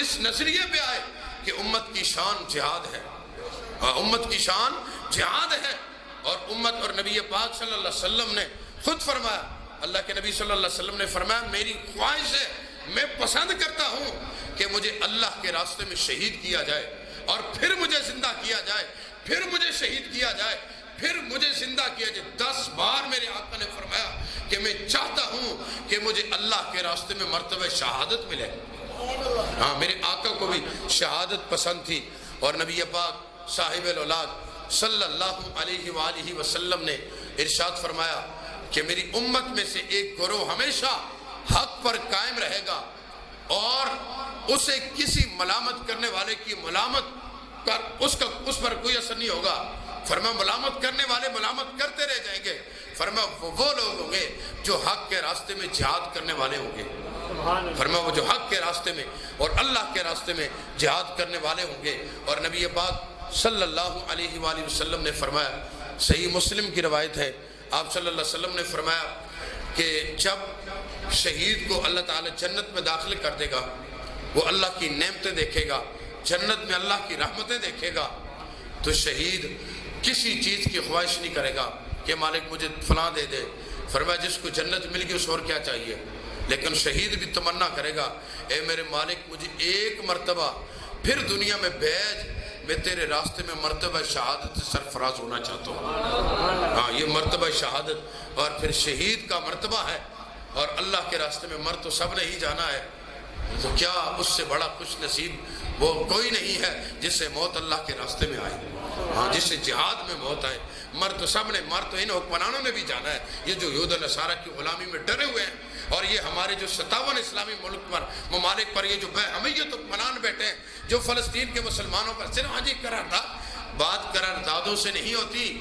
اس نظریے پہ آئے کہ امت کی شان جہاد ہے، امت کی شان جہاد ہے، اور امت اور نبی پاک صلی اللہ علیہ وسلم نے خود فرمایا، اللہ کے نبی صلی اللہ علیہ وسلم نے فرمایا میری خواہش ہے، میں پسند کرتا ہوں کہ مجھے اللہ کے راستے میں شہید کیا جائے اور پھر مجھے زندہ کیا جائے، پھر مجھے شہید کیا جائے، پھر مجھے زندہ کیا جائے۔ 10 بار میرے آقا نے فرمایا کہ میں چاہتا ہوں کہ مجھے اللہ کے راستے میں مرتبہ شہادت ملے۔ ہاں، میرے آقا کو بھی شہادت پسند تھی، اور نبی پاک صاحب الاولاد صلی اللہ علیہ وآلہ وسلم نے ارشاد فرمایا کہ میری امت میں سے ایک گروہ ہمیشہ حق پر قائم رہے گا اور اسے کسی ملامت کرنے والے کی ملامت پر اس پر کوئی اثر نہیں ہوگا۔ فرمایا ملامت کرنے والے ملامت کرتے رہ جائیں گے، فرمایا وہ لوگ ہوں گے جو حق کے راستے میں جہاد کرنے والے ہوں گے، فرمایا وہ جو حق کے راستے میں اور اللہ کے راستے میں جہاد کرنے والے ہوں گے۔ اور نبی پاک صلی اللہ علیہ وآلہ وسلم نے فرمایا، صحیح مسلم کی روایت ہے، آپ صلی اللہ علیہ وسلم نے فرمایا کہ جب شہید کو اللہ تعالی جنت میں داخل کر دے گا، وہ اللہ کی نعمتیں دیکھے گا، جنت میں اللہ کی رحمتیں دیکھے گا، تو شہید کسی چیز کی خواہش نہیں کرے گا کہ مالک مجھے فلاں دے دے۔ فرمایا جس کو جنت مل گئی اس اور کیا چاہیے، لیکن شہید بھی تمنا کرے گا اے میرے مالک مجھے ایک مرتبہ پھر دنیا میں بھیج، میں تیرے راستے میں مرتبہ شہادت سے سرفراز ہونا چاہتا ہوں۔ ہاں، یہ مرتبہ شہادت اور پھر شہید کا مرتبہ ہے، اور اللہ کے راستے میں مر تو سب نے ہی جانا ہے، تو کیا اس سے بڑا خوش نصیب وہ کوئی نہیں ہے جس سے موت اللہ کے راستے میں آئے، ہاں جس سے جہاد میں موت آئے۔ مر تو سب نے، مر تو ان حکمرانوں نے بھی جانا ہے، یہ جو یہود و نصارہ کی غلامی میں ڈرے ہوئے ہیں، اور یہ ہمارے جو 57 اسلامی ممالک پر یہ جو بے حمیت حکمران بیٹھے ہیں، جو فلسطین کے مسلمانوں پر صرف حاجی قرارداد، بات قراردادوں سے نہیں ہوتی،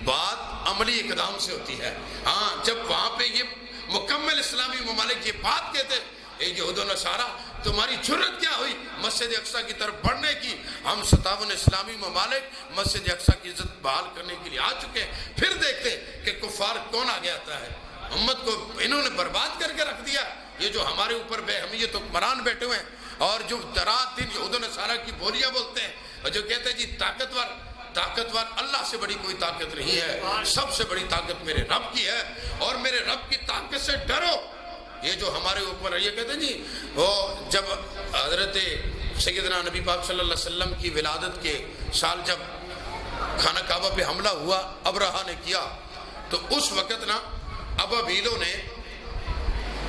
بات عملی اقدام سے ہوتی ہے۔ ہاں، جب وہاں پہ یہ مکمل اسلامی ممالک یہ بات کہتے اے یہود و نصارہ تمہاری جرت کیا ہوئی مسجد اقصیٰ کی طرف بڑھنے کی، ہم 57 اسلامی ممالک مسجد اقصیٰ کی عزت بحال کرنے کے لیے آ چکے ہیں، پھر دیکھتے کہ کفار کون آگے آتا ہے۔ امت کو انہوں نے برباد کر کے رکھ دیا، یہ جو ہمارے اوپر بے حمیت حکمران بیٹھے ہوئے ہیں، اور جو رات دن یہود و نصارہ کی بولیاں بولتے ہیں، اور جو کہتے ہیں جی طاقتور اللہ سے بڑی کوئی طاقت نہیں ہے، سب سے بڑی طاقت میرے رب کی ہے، اور میرے رب کی طاقت سے ڈرو۔ یہ جو ہمارے اوپر یہ کہتے ہیں جی، وہ جب حضرت سیدنا نبی پاک صلی اللہ علیہ وسلم کی ولادت کے سال جب خانہ کعبہ پہ حملہ ہوا ابرہہ نے کیا، تو اس وقت نا ابابیلوں نے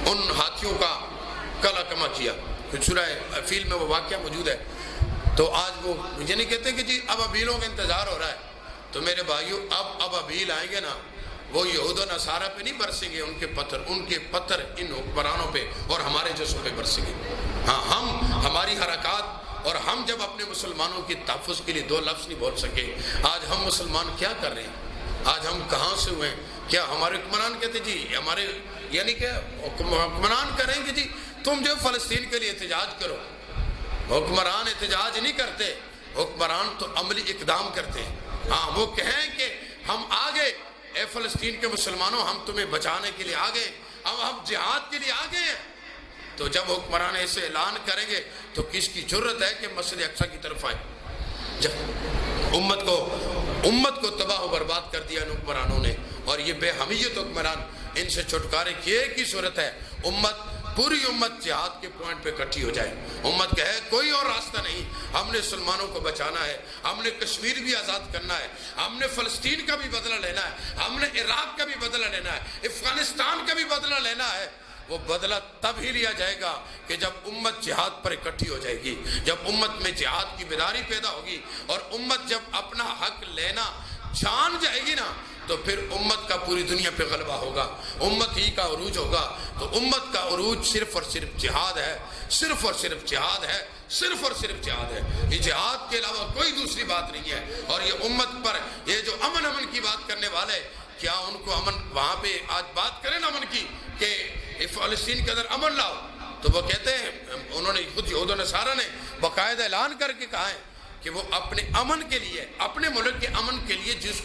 ان ہاتھیوں کا کلا کما کیا، سورہ فیل میں وہ واقعہ موجود ہے۔ تو آج وہ یہ نہیں کہتے کہ جی ابابیلوں کا انتظار ہو رہا ہے، تو میرے بھائیوں اب ابابیل آئیں گے نا، وہ یہود و نصارہ پہ نہیں برسیں گے ان کے پتھر ان حکمرانوں پہ اور ہمارے جیسوں پہ برسیں گے۔ ہاں، ہماری حرکات، اور ہم جب اپنے مسلمانوں کی تحفظ کے لیے 2 لفظ نہیں بول سکے، آج ہم مسلمان کیا کر رہے ہیں؟ آج ہم کہاں سے ہوئے ہیں؟ کیا ہمارے حکمران کہتے جی ہمارے یعنی کہ حکمران کریں گے جی تم جو فلسطین کے لیے احتجاج کرو، حکمران احتجاج نہیں کرتے، حکمران تو عملی اقدام کرتے ہیں۔ ہاں، وہ کہیں کہ ہم آگے، اے فلسطین کے مسلمانوں ہم تمہیں بچانے کے لیے آگے، ہم جہاد کے لیے آگے ہیں۔ تو جب حکمران ایسے اعلان کریں گے تو کس کی جرت ہے کہ مسجد اقصیٰ کی طرف آئے؟ جب امت کو تباہ و برباد کر دیا ان حکمرانوں نے، اور یہ بے حمیت حکمران، ان سے چھٹکارے کی ایک ہی صورت ہے، پوری امت جہاد کے پوائنٹ پہ اکٹھی ہو جائے۔ امت کہے کوئی اور راستہ نہیں، ہم نے مسلمانوں کو بچانا ہے، ہم نے کشمیر بھی آزاد کرنا ہے، ہم نے فلسطین کا بھی بدلہ لینا ہے، ہم نے عراق کا بھی بدلہ لینا ہے، افغانستان کا بھی بدلہ لینا ہے۔ وہ بدلہ تب ہی لیا جائے گا کہ جب امت جہاد پر اکٹھی ہو جائے گی، جب امت میں جہاد کی بیداری پیدا ہوگی، اور امت جب اپنا حق لینا جان جائے گی نا، تو پھر امت کا پوری دنیا پہ غلبہ ہوگا، امت ہی کا عروج ہوگا۔ تو امت کا عروج صرف اور صرف جہاد ہے، صرف اور صرف جہاد ہے، صرف اور صرف جہاد ہے۔ یہ جہاد کے علاوہ کوئی دوسری بات نہیں ہے۔ اور یہ امت پر یہ جو امن کی بات کرنے والے، کیا ان کو امن وہاں پہ آج بات کریں نا امن کی کہ فلسطین کے اندر امن لاؤ، تو وہ کہتے ہیں، انہوں نے خود یہود و نصارہ نے باقاعدہ اعلان کر کے کہا ہے کہ وہ اپنے امن کے لیے، اپنے ملک کے امن کے لیے جس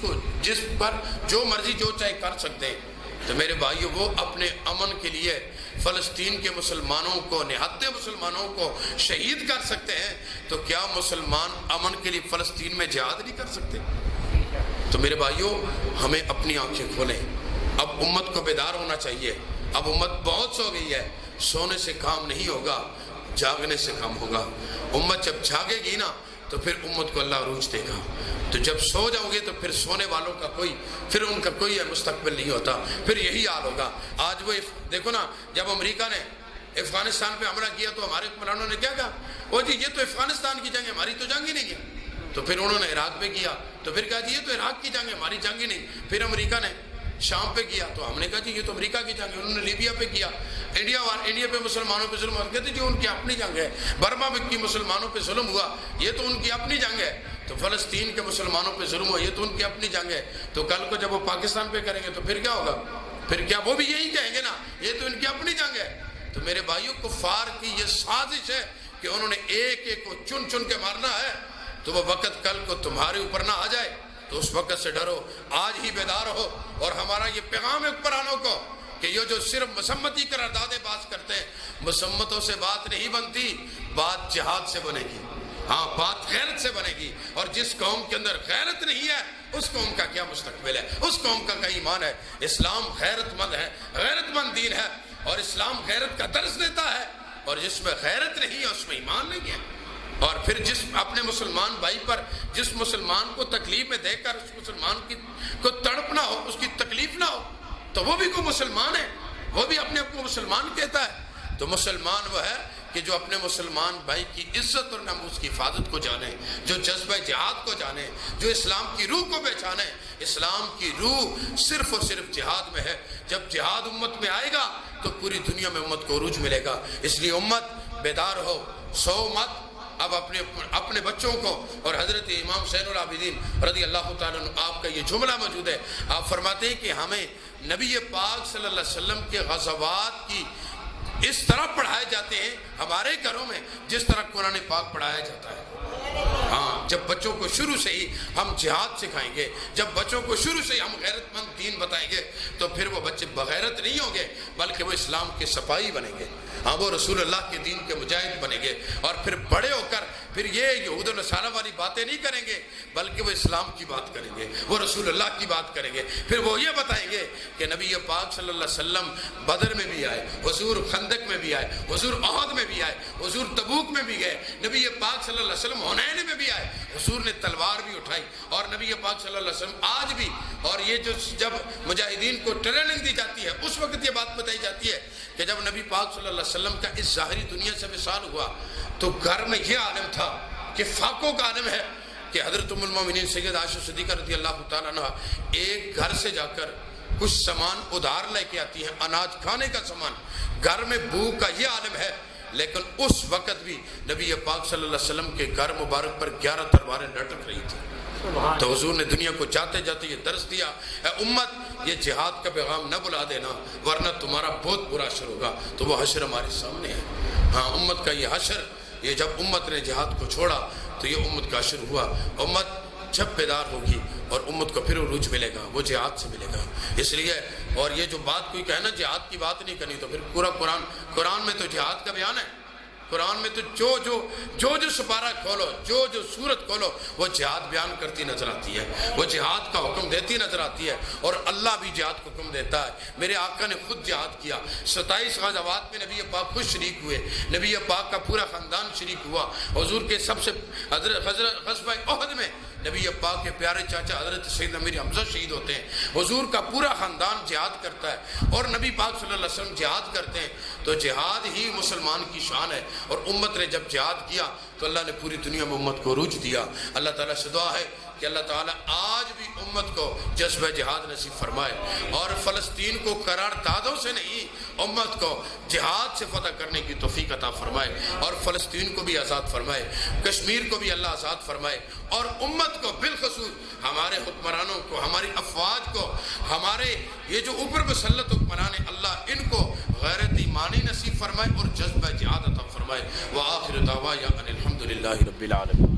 پر جو مرضی جو چاہے کر سکتے ہیں۔ تو میرے بھائیو، وہ اپنے امن کے لیے فلسطین کے مسلمانوں کو، نہتے مسلمانوں کو شہید کر سکتے ہیں، تو کیا مسلمان امن کے لیے فلسطین میں جہاد نہیں کر سکتے؟ تو میرے بھائیوں، ہمیں اپنی آنکھیں کھولیں، اب امت کو بیدار ہونا چاہیے۔ اب امت بہت سو گئی ہے، سونے سے کام نہیں ہوگا، جاگنے سے کام ہوگا۔ امت جب جاگے گی نا تو پھر امت کو اللہ عروج دے گا۔ تو جب سو جاؤ گے تو پھر سونے والوں کا پھر ان کا کوئی مستقبل نہیں ہوتا، پھر یہی حال ہوگا۔ آج وہ دیکھو نا، جب امریکہ نے افغانستان پہ حملہ کیا تو ہمارے حکمرانوں نے کیا کہا؟ وہ جی یہ تو افغانستان کی جنگ ہے، ہماری تو جنگ ہی نہیں ہے۔ تو پھر انہوں نے عراق پہ کیا تو پھر کہا جی یہ تو عراق کی جنگ ہے، ہماری جنگ ہی نہیں۔ پھر امریکہ نے شام پہ کیا تو ہم نے کہا جی یہ تو امریکہ کی جنگ ہے۔ انہوں نے لیبیا پہ کیا، انڈیا پہ مسلمانوں پہ ظلم ہوا، کہتے جی ان کی اپنی جنگ ہے۔ برما میں کی مسلمانوں پہ ظلم ہوا، یہ تو ان کی اپنی جنگ ہے۔ تو فلسطین کے مسلمانوں پہ ظلم ہوا، یہ تو ان کی اپنی جنگ ہے۔ تو کل کو جب وہ پاکستان پہ کریں گے تو پھر کیا ہوگا؟ پھر کیا وہ بھی یہی کہیں گے نا، یہ تو ان کی اپنی جنگ ہے۔ تو میرے بھائیوں، کفار کی یہ سازش ہے کہ انہوں نے ایک ایک کو چن چن کے مارنا ہے، تو وہ وقت کل کو تمہارے اوپر نہ آ جائے، تو اس وقت سے ڈرو، آج ہی بیدار ہو۔ اور ہمارا یہ پیغام ہے حکمرانوں کو کہ یہ جو صرف مذمتی قراردادیں باز کرتے ہیں، مذمتوں سے بات نہیں بنتی، بات جہاد سے بنے گی۔ ہاں، بات غیرت سے بنے گی۔ اور جس قوم کے اندر غیرت نہیں ہے، اس قوم کا کیا مستقبل ہے؟ اس قوم کا کیا ایمان ہے؟ اسلام غیرت مند ہے، غیرت مند دین ہے، اور اسلام غیرت کا درس دیتا ہے۔ اور جس میں غیرت نہیں ہے اس میں ایمان نہیں ہے۔ اور پھر جس اپنے مسلمان بھائی پر، جس مسلمان کو تکلیف میں دے کر اس مسلمان کو تڑپ نہ ہو، اس کی تکلیف نہ ہو، تو وہ بھی کوئی مسلمان ہے، وہ بھی اپنے آپ کو مسلمان کہتا ہے۔ تو مسلمان وہ ہے کہ جو اپنے مسلمان بھائی کی عزت اور ناموس کی حفاظت کو جانے، جو جذبہ جہاد کو جانے، جو اسلام کی روح کو پہچانے۔ اسلام کی روح صرف اور صرف جہاد میں ہے۔ جب جہاد امت میں آئے گا تو پوری دنیا میں امت کو عروج ملے گا۔ اس لیے امت بیدار ہو، سو مت۔ اب اپنے بچوں کو، اور حضرت امام حسین العابدین رضی اللہ تعالیٰ عنہ، آپ کا یہ جملہ موجود ہے، آپ فرماتے ہیں کہ ہمیں نبی پاک صلی اللہ علیہ وسلم کے غزوات کی اس طرح پڑھائے جاتے ہیں ہمارے گھروں میں جس طرح قرآن پاک پڑھایا جاتا ہے۔ ہاں، جب بچوں کو شروع سے ہی ہم جہاد سکھائیں گے، جب بچوں کو شروع سے ہی ہم غیرت مند دین بتائیں گے، تو پھر وہ بچے بغیرت نہیں ہوں گے، بلکہ وہ اسلام کے سپاہی بنیں گے۔ ہاں، وہ رسول اللہ کے دین کے مجاہد بنیں گے، اور پھر بڑے ہو کر پھر یہ یہود و نصارہ والی باتیں نہیں کریں گے، بلکہ وہ اسلام کی بات کریں گے، وہ رسول اللہ کی بات کریں گے۔ پھر وہ یہ بتائیں گے کہ نبی پاک صلی اللہ علیہ وسلم بدر میں بھی آئے، حضور خندق میں بھی آئے، حضور احد میں بھی آئے، حضور تبوک میں بھی گئے، نبی پاک صلی اللہ علیہ وسلم حنین میں بھی آئے، حضور نے تلوار بھی اٹھائی، اور نبی پاک صلی اللہ علیہ وسلم آج بھی۔ اور یہ جو جب مجاہدین کو ٹریننگ دی جاتی ہے، اس وقت یہ بات بتائی جاتی ہے کہ جب نبی پاک صلی اللہ علیہ وسلم کا اس ظاہری دنیا سے وصال ہوا تو گھر میں یہ عالم تھا کہ فاقوں کا عالم ہے کہ حضرت ام المومنین سید عائشہ صدیقہ رضی اللہ تعالیٰ عنہ ایک گھر سے جا کر کچھ سامان ادھار لے کے آتی ہیں، اناج کھانے کا سامان۔ گھر میں بو کا یہ عالم ہے، لیکن اس وقت بھی نبی پاک صلی اللہ علیہ وسلم کے گھر مبارک پر 11 تلواریں لٹک رہی تھیں۔ تو حضور نے دنیا کو جاتے جاتے یہ درس دیا، اے امت، یہ جہاد کا پیغام نہ بلا دینا، ورنہ تمہارا بہت برا حشر ہوگا۔ تو وہ حشر ہمارے سامنے ہے۔ ہاں، امت کا یہ حشر، یہ جب امت نے جہاد کو چھوڑا تو یہ امت کا حشر ہوا۔ امت جب بیدار ہوگی اور امت کو پھر عروج ملے گا، وہ جہاد سے ملے گا۔ اس لیے، اور یہ جو بات کوئی کہنا جہاد کی بات نہیں کرنی، تو پھر پورا قرآن میں تو جہاد کا بیان ہے۔ قرآن میں تو جو سپارہ کھولو، جو سورت کھولو، وہ جہاد بیان کرتی نظر آتی ہے، وہ جہاد کا حکم دیتی نظر آتی ہے، اور اللہ بھی جہاد کا حکم دیتا ہے۔ میرے آقا نے خود جہاد کیا، 27 غزوات میں نبی پاک خود شریک ہوئے، نبی پاک کا پورا خاندان شریک ہوا۔ حضور کے سب سے غزوہ احد میں نبی پاک کے پیارے چاچا حضرت سیدنا امیر حمزہ شہید ہوتے ہیں۔ حضور کا پورا خاندان جہاد کرتا ہے، اور نبی پاک صلی اللہ علیہ وسلم جہاد کرتے ہیں۔ تو جہاد ہی مسلمان کی شان ہے، اور امت نے جب جہاد کیا تو اللہ نے پوری دنیا میں امت کو عروج دیا۔ اللہ تعالیٰ سے دعا ہے کہ اللہ تعالیٰ آج بھی امت کو جذبہ جہاد نصیب فرمائے، اور فلسطین کو قراردادوں سے نہیں، امت کو جہاد سے فتح کرنے کی توفیق عطا فرمائے، اور فلسطین کو بھی آزاد فرمائے، کشمیر کو بھی اللہ آزاد فرمائے، اور امت کو بالخصوص ہمارے حکمرانوں کو، ہماری افواج کو، ہمارے یہ جو اوپر مسلط حکمران ہیں، اللہ ان کو غیرت ایمانی نصیب فرمائے اور جذبہ جہاد عطا فرمائے۔ وآخر دعوانا ان الحمد للہ رب العالمین۔